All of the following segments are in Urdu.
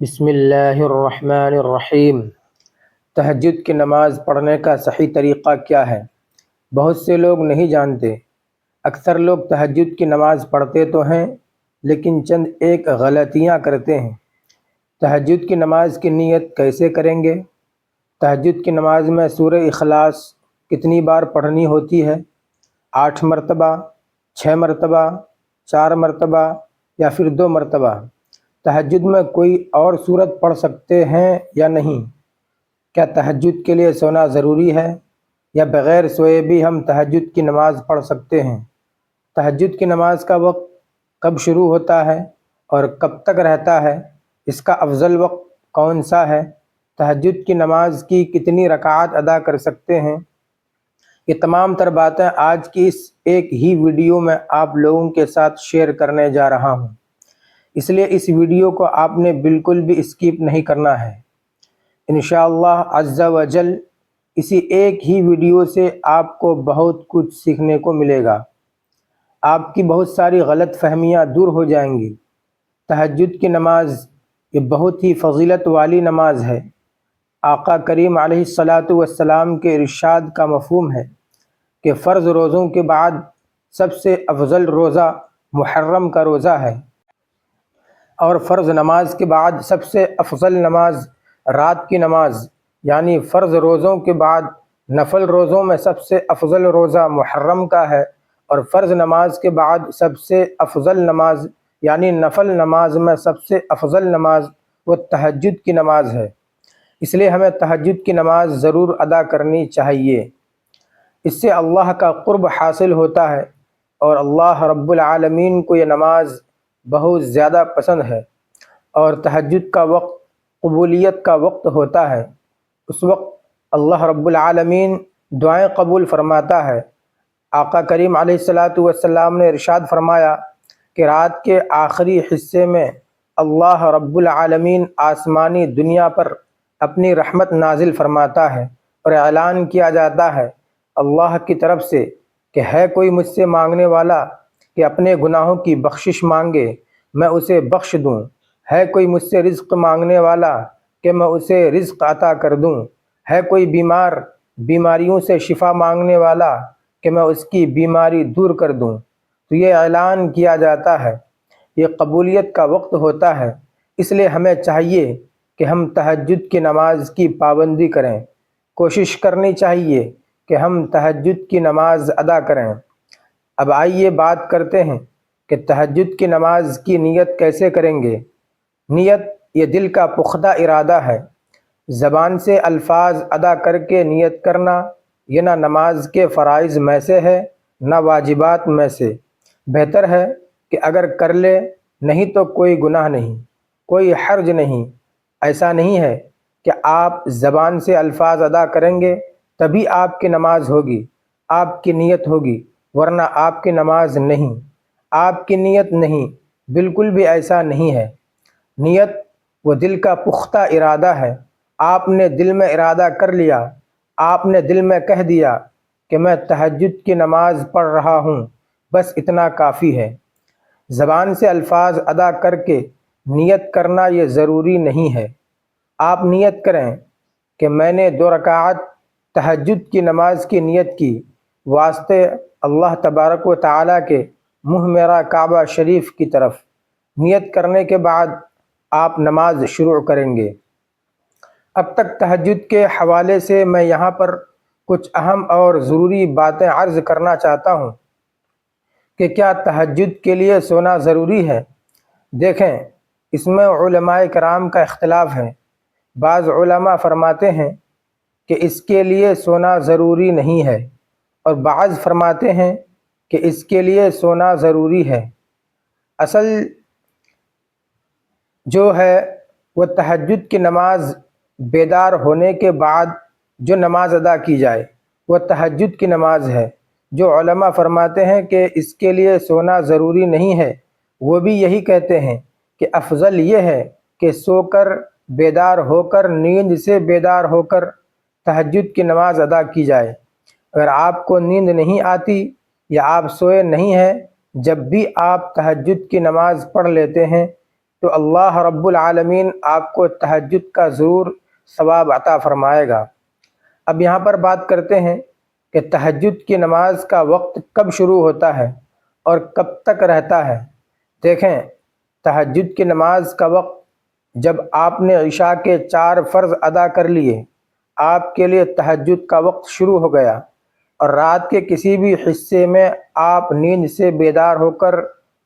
بسم اللہ الرحمن الرحیم۔ تہجد کی نماز پڑھنے کا صحیح طریقہ کیا ہے؟ بہت سے لوگ نہیں جانتے۔ اکثر لوگ تہجد کی نماز پڑھتے تو ہیں لیکن چند ایک غلطیاں کرتے ہیں۔ تہجد کی نماز کی نیت کیسے کریں گے؟ تہجد کی نماز میں سورہ اخلاص کتنی بار پڑھنی ہوتی ہے؟ 8 مرتبہ، 6 مرتبہ، 4 مرتبہ یا پھر 2 مرتبہ؟ تہجد میں کوئی اور سورت پڑھ سکتے ہیں یا نہیں؟ کیا تہجد کے لیے سونا ضروری ہے یا بغیر سوئے بھی ہم تہجد کی نماز پڑھ سکتے ہیں؟ تہجد کی نماز کا وقت کب شروع ہوتا ہے اور کب تک رہتا ہے؟ اس کا افضل وقت کون سا ہے؟ تہجد کی نماز کی کتنی رکعات ادا کر سکتے ہیں؟ یہ تمام تر باتیں آج کی اس ایک ہی ویڈیو میں آپ لوگوں کے ساتھ شیئر کرنے جا رہا ہوں، اس لیے اس ویڈیو کو آپ نے بالکل بھی اسکپ نہیں کرنا ہے۔ انشاءاللہ عز و جل اسی ایک ہی ویڈیو سے آپ کو بہت کچھ سیکھنے کو ملے گا، آپ کی بہت ساری غلط فہمیاں دور ہو جائیں گی۔ تہجد کی نماز یہ بہت ہی فضیلت والی نماز ہے۔ آقا کریم علیہ الصلاۃ والسلام کے ارشاد کا مفہوم ہے کہ فرض روزوں کے بعد سب سے افضل روزہ محرم کا روزہ ہے، اور فرض نماز کے بعد سب سے افضل نماز رات کی نماز، یعنی فرض روزوں کے بعد نفل روزوں میں سب سے افضل روزہ محرم کا ہے، اور فرض نماز کے بعد سب سے افضل نماز یعنی نفل نماز میں سب سے افضل نماز وہ تہجد کی نماز ہے۔ اس لیے ہمیں تہجد کی نماز ضرور ادا کرنی چاہیے۔ اس سے اللہ کا قرب حاصل ہوتا ہے، اور اللہ رب العالمین کو یہ نماز بہت زیادہ پسند ہے، اور تہجد کا وقت قبولیت کا وقت ہوتا ہے۔ اس وقت اللہ رب العالمین دعائیں قبول فرماتا ہے۔ آقا کریم علیہ الصلاۃ والسلام نے ارشاد فرمایا کہ رات کے آخری حصے میں اللہ رب العالمین آسمانی دنیا پر اپنی رحمت نازل فرماتا ہے، اور اعلان کیا جاتا ہے اللہ کی طرف سے کہ ہے کوئی مجھ سے مانگنے والا کہ اپنے گناہوں کی بخشش مانگے، میں اسے بخش دوں۔ ہے کوئی مجھ سے رزق مانگنے والا کہ میں اسے رزق عطا کر دوں۔ ہے کوئی بیمار بیماریوں سے شفا مانگنے والا کہ میں اس کی بیماری دور کر دوں۔ تو یہ اعلان کیا جاتا ہے، یہ قبولیت کا وقت ہوتا ہے۔ اس لیے ہمیں چاہیے کہ ہم تہجد کی نماز کی پابندی کریں، کوشش کرنی چاہیے کہ ہم تہجد کی نماز ادا کریں۔ اب آئیے بات کرتے ہیں کہ تہجد کی نماز کی نیت کیسے کریں گے۔ نیت یہ دل کا پختہ ارادہ ہے۔ زبان سے الفاظ ادا کر کے نیت کرنا یہ نہ نماز کے فرائض میں سے ہے نہ واجبات میں سے۔ بہتر ہے کہ اگر کر لے نہیں تو کوئی گناہ نہیں، کوئی حرج نہیں۔ ایسا نہیں ہے کہ آپ زبان سے الفاظ ادا کریں گے تبھی آپ کی نماز ہوگی، آپ کی نیت ہوگی، ورنہ آپ کی نماز نہیں، آپ کی نیت نہیں، بالکل بھی ایسا نہیں ہے۔ نیت وہ دل کا پختہ ارادہ ہے۔ آپ نے دل میں ارادہ کر لیا، آپ نے دل میں کہہ دیا کہ میں تہجد کی نماز پڑھ رہا ہوں، بس اتنا کافی ہے۔ زبان سے الفاظ ادا کر کے نیت کرنا یہ ضروری نہیں ہے۔ آپ نیت کریں کہ میں نے 2 رکعات تہجد کی نماز کی نیت کی، واسطے اللہ تبارک و تعالیٰ کے منہ میرا کعبہ شریف کی طرف۔ نیت کرنے کے بعد آپ نماز شروع کریں گے۔ اب تک تہجد کے حوالے سے میں یہاں پر کچھ اہم اور ضروری باتیں عرض کرنا چاہتا ہوں کہ کیا تہجد کے لیے سونا ضروری ہے؟ دیکھیں، اس میں علماء کرام کا اختلاف ہے۔ بعض علماء فرماتے ہیں کہ اس کے لیے سونا ضروری نہیں ہے، اور بعض فرماتے ہیں کہ اس کے لیے سونا ضروری ہے۔ اصل جو ہے وہ تہجد کی نماز بیدار ہونے کے بعد جو نماز ادا کی جائے وہ تہجد کی نماز ہے۔ جو علماء فرماتے ہیں کہ اس کے لیے سونا ضروری نہیں ہے، وہ بھی یہی کہتے ہیں کہ افضل یہ ہے کہ سو کر بیدار ہو کر، نیند سے بیدار ہو کر تہجد کی نماز ادا کی جائے۔ اگر آپ کو نیند نہیں آتی یا آپ سوئے نہیں ہیں، جب بھی آپ تہجد کی نماز پڑھ لیتے ہیں تو اللہ رب العالمین آپ کو تہجد کا ضرور ثواب عطا فرمائے گا۔ اب یہاں پر بات کرتے ہیں کہ تہجد کی نماز کا وقت کب شروع ہوتا ہے اور کب تک رہتا ہے۔ دیکھیں، تہجد کی نماز کا وقت جب آپ نے عشاء کے 4 فرض ادا کر لیے، آپ کے لیے تہجد کا وقت شروع ہو گیا، اور رات کے کسی بھی حصے میں آپ نیند سے بیدار ہو کر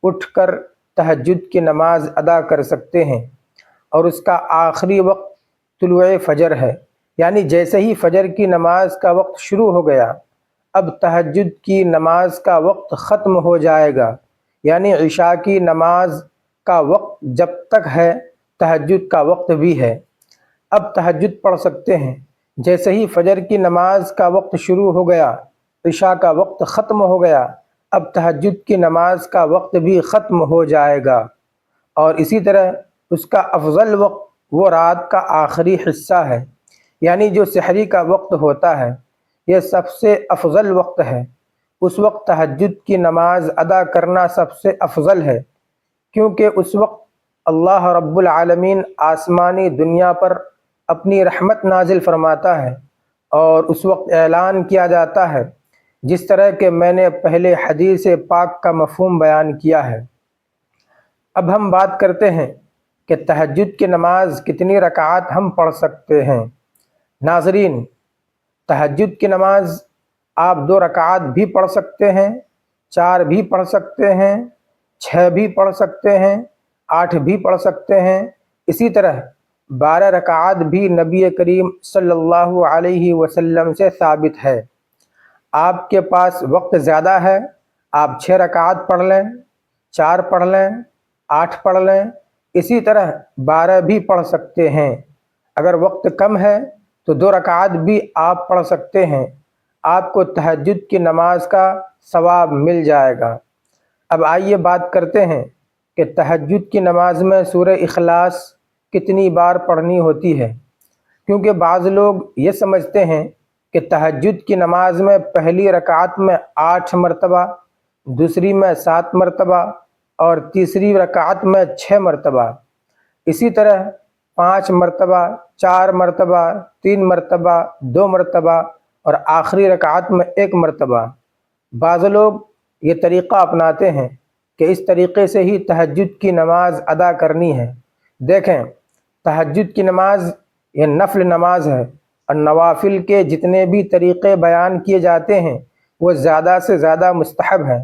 اٹھ کر تہجد کی نماز ادا کر سکتے ہیں، اور اس کا آخری وقت طلوع فجر ہے، یعنی جیسے ہی فجر کی نماز کا وقت شروع ہو گیا، اب تہجد کی نماز کا وقت ختم ہو جائے گا، یعنی عشاء کی نماز کا وقت جب تک ہے تہجد کا وقت بھی ہے۔ اب تہجد پڑھ سکتے ہیں۔ جیسے ہی فجر کی نماز کا وقت شروع ہو گیا، عشاء کا وقت ختم ہو گیا، اب تہجد کی نماز کا وقت بھی ختم ہو جائے گا، اور اسی طرح اس کا افضل وقت وہ رات کا آخری حصہ ہے، یعنی جو سحری کا وقت ہوتا ہے، یہ سب سے افضل وقت ہے۔ اس وقت تہجد کی نماز ادا کرنا سب سے افضل ہے، کیونکہ اس وقت اللہ رب العالمین آسمانی دنیا پر اپنی رحمت نازل فرماتا ہے، اور اس وقت اعلان کیا جاتا ہے، جس طرح کہ میں نے پہلے حدیث پاک کا مفہوم بیان کیا ہے۔ اب ہم بات کرتے ہیں کہ تہجد کی نماز کتنی رکعات ہم پڑھ سکتے ہیں۔ ناظرین، تہجد کی نماز آپ 2 رکعات بھی پڑھ سکتے ہیں، 4 بھی پڑھ سکتے ہیں، 6 بھی پڑھ سکتے ہیں، 8 بھی پڑھ سکتے ہیں۔ اسی طرح 12 رکعات بھی نبی کریم صلی اللہ علیہ وسلم سے ثابت ہے۔ آپ کے پاس وقت زیادہ ہے، آپ 6 رکعات پڑھ لیں، 4 پڑھ لیں، 8 پڑھ لیں، اسی طرح 12 بھی پڑھ سکتے ہیں۔ اگر وقت کم ہے تو 2 رکعات بھی آپ پڑھ سکتے ہیں، آپ کو تہجد کی نماز کا ثواب مل جائے گا۔ اب آئیے بات کرتے ہیں کہ تہجد کی نماز میں سورہ اخلاص کتنی بار پڑھنی ہوتی ہے، کیونکہ بعض لوگ یہ سمجھتے ہیں کہ تہجد کی نماز میں پہلی رکعت میں 8 مرتبہ، دوسری میں 7 مرتبہ، اور تیسری رکعت میں 6 مرتبہ، اسی طرح 5 مرتبہ، 4 مرتبہ، 3 مرتبہ، 2 مرتبہ، اور آخری رکعت میں 1 مرتبہ۔ بعض لوگ یہ طریقہ اپناتے ہیں کہ اس طریقے سے ہی تہجد کی نماز ادا کرنی ہے۔ دیکھیں، تہجد کی نماز یہ نفل نماز ہے، اور نوافل کے جتنے بھی طریقے بیان کیے جاتے ہیں وہ زیادہ سے زیادہ مستحب ہیں۔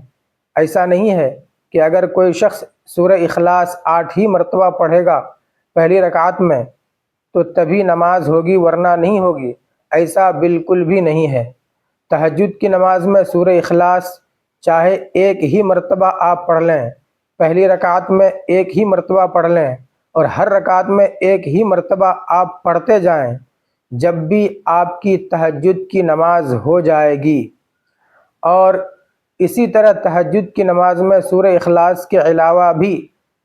ایسا نہیں ہے کہ اگر کوئی شخص سورہ اخلاص 8 ہی مرتبہ پڑھے گا پہلی رکعت میں تو تبھی نماز ہوگی، ورنہ نہیں ہوگی، ایسا بالکل بھی نہیں ہے۔ تہجد کی نماز میں سورہ اخلاص چاہے 1 ہی مرتبہ آپ پڑھ لیں، پہلی رکعت میں 1 ہی مرتبہ پڑھ لیں، اور ہر رکعت میں 1 ہی مرتبہ آپ پڑھتے جائیں، جب بھی آپ کی تہجد کی نماز ہو جائے گی۔ اور اسی طرح تہجد کی نماز میں سورہ اخلاص کے علاوہ بھی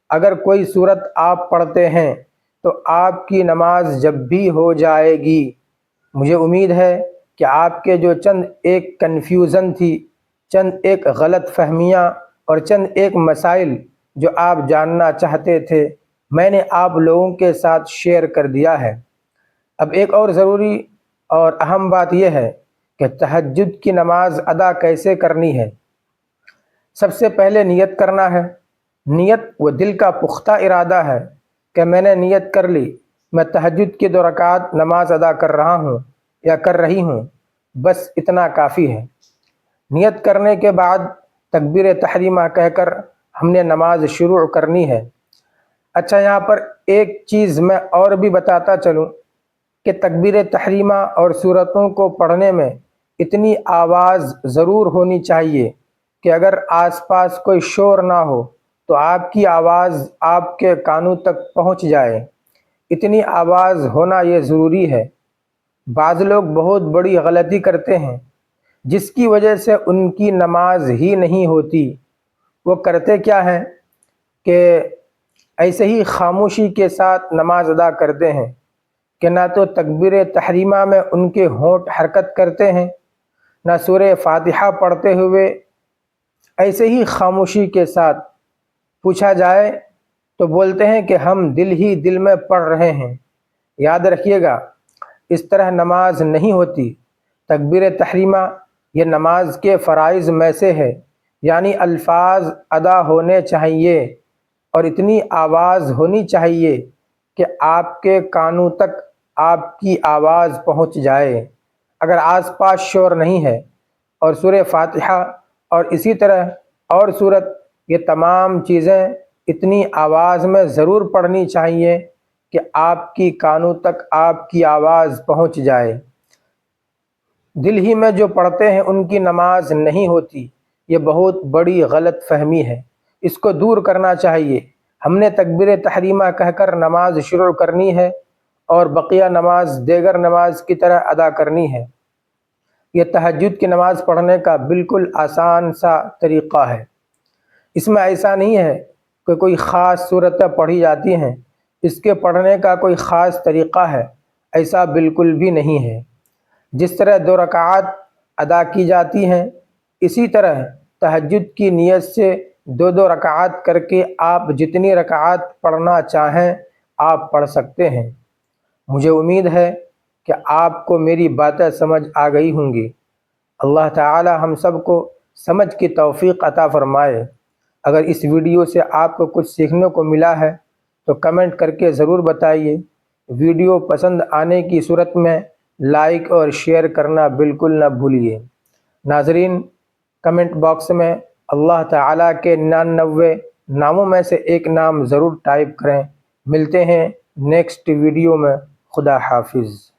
اگر کوئی سورت آپ پڑھتے ہیں تو آپ کی نماز جب بھی ہو جائے گی۔ مجھے امید ہے کہ آپ کے جو چند ایک کنفیوژن تھی، چند ایک غلط فہمیاں اور چند ایک مسائل جو آپ جاننا چاہتے تھے، میں نے آپ لوگوں کے ساتھ شیئر کر دیا ہے۔ اب ایک اور ضروری اور اہم بات یہ ہے کہ تہجد کی نماز ادا کیسے کرنی ہے۔ سب سے پہلے نیت کرنا ہے۔ نیت وہ دل کا پختہ ارادہ ہے کہ میں نے نیت کر لی، میں تہجد کی 2 رکعات نماز ادا کر رہا ہوں یا کر رہی ہوں، بس اتنا کافی ہے۔ نیت کرنے کے بعد تکبیر تحریمہ کہہ کر ہم نے نماز شروع کرنی ہے۔ اچھا، یہاں پر ایک چیز میں اور بھی بتاتا چلوں کہ تکبیر تحریمہ اور سورتوں کو پڑھنے میں اتنی آواز ضرور ہونی چاہیے کہ اگر آس پاس کوئی شور نہ ہو تو آپ کی آواز آپ کے کانوں تک پہنچ جائے، اتنی آواز ہونا یہ ضروری ہے۔ بعض لوگ بہت بڑی غلطی کرتے ہیں جس کی وجہ سے ان کی نماز ہی نہیں ہوتی۔ وہ کرتے کیا ہیں کہ ایسے ہی خاموشی کے ساتھ نماز ادا کرتے ہیں کہ نہ تو تکبیر تحریمہ میں ان کے ہونٹ حرکت کرتے ہیں، نہ سورہ فاتحہ پڑھتے ہوئے ایسے ہی خاموشی کے ساتھ پوچھا جائے تو بولتے ہیں کہ ہم دل ہی دل میں پڑھ رہے ہیں۔ یاد رکھیے گا، اس طرح نماز نہیں ہوتی۔ تکبیر تحریمہ یہ نماز کے فرائض میں سے ہے، یعنی الفاظ ادا ہونے چاہیے اور اتنی آواز ہونی چاہیے کہ آپ کے کانوں تک آپ کی آواز پہنچ جائے۔ اگر آس پاس شور نہیں ہے، اور سورہ فاتحہ اور اسی طرح اور سورت، یہ تمام چیزیں اتنی آواز میں ضرور پڑھنی چاہیے کہ آپ کی کانوں تک آپ کی آواز پہنچ جائے۔ دل ہی میں جو پڑھتے ہیں ان کی نماز نہیں ہوتی، یہ بہت بڑی غلط فہمی ہے، اس کو دور کرنا چاہیے۔ ہم نے تکبیر تحریمہ کہہ کر نماز شروع کرنی ہے اور بقیہ نماز دیگر نماز کی طرح ادا کرنی ہے۔ یہ تہجد کی نماز پڑھنے کا بالکل آسان سا طریقہ ہے۔ اس میں ایسا نہیں ہے کہ کوئی خاص صورتیں پڑھی جاتی ہیں، اس کے پڑھنے کا کوئی خاص طریقہ ہے، ایسا بالکل بھی نہیں ہے۔ جس طرح 2 رکعات ادا کی جاتی ہیں، اسی طرح تہجد کی نیت سے 2 رکعات کر کے آپ جتنی رکعات پڑھنا چاہیں آپ پڑھ سکتے ہیں۔ مجھے امید ہے کہ آپ کو میری باتیں سمجھ آ گئی ہوں گی۔ اللہ تعالی ہم سب کو سمجھ کی توفیق عطا فرمائے۔ اگر اس ویڈیو سے آپ کو کچھ سیکھنے کو ملا ہے تو کمنٹ کر کے ضرور بتائیے۔ ویڈیو پسند آنے کی صورت میں لائک اور شیئر کرنا بالکل نہ بھولیے۔ ناظرین، کمنٹ باکس میں اللہ تعالیٰ کے 99 ناموں میں سے ایک نام ضرور ٹائپ کریں۔ ملتے ہیں نیکسٹ ویڈیو میں۔ خدا حافظ۔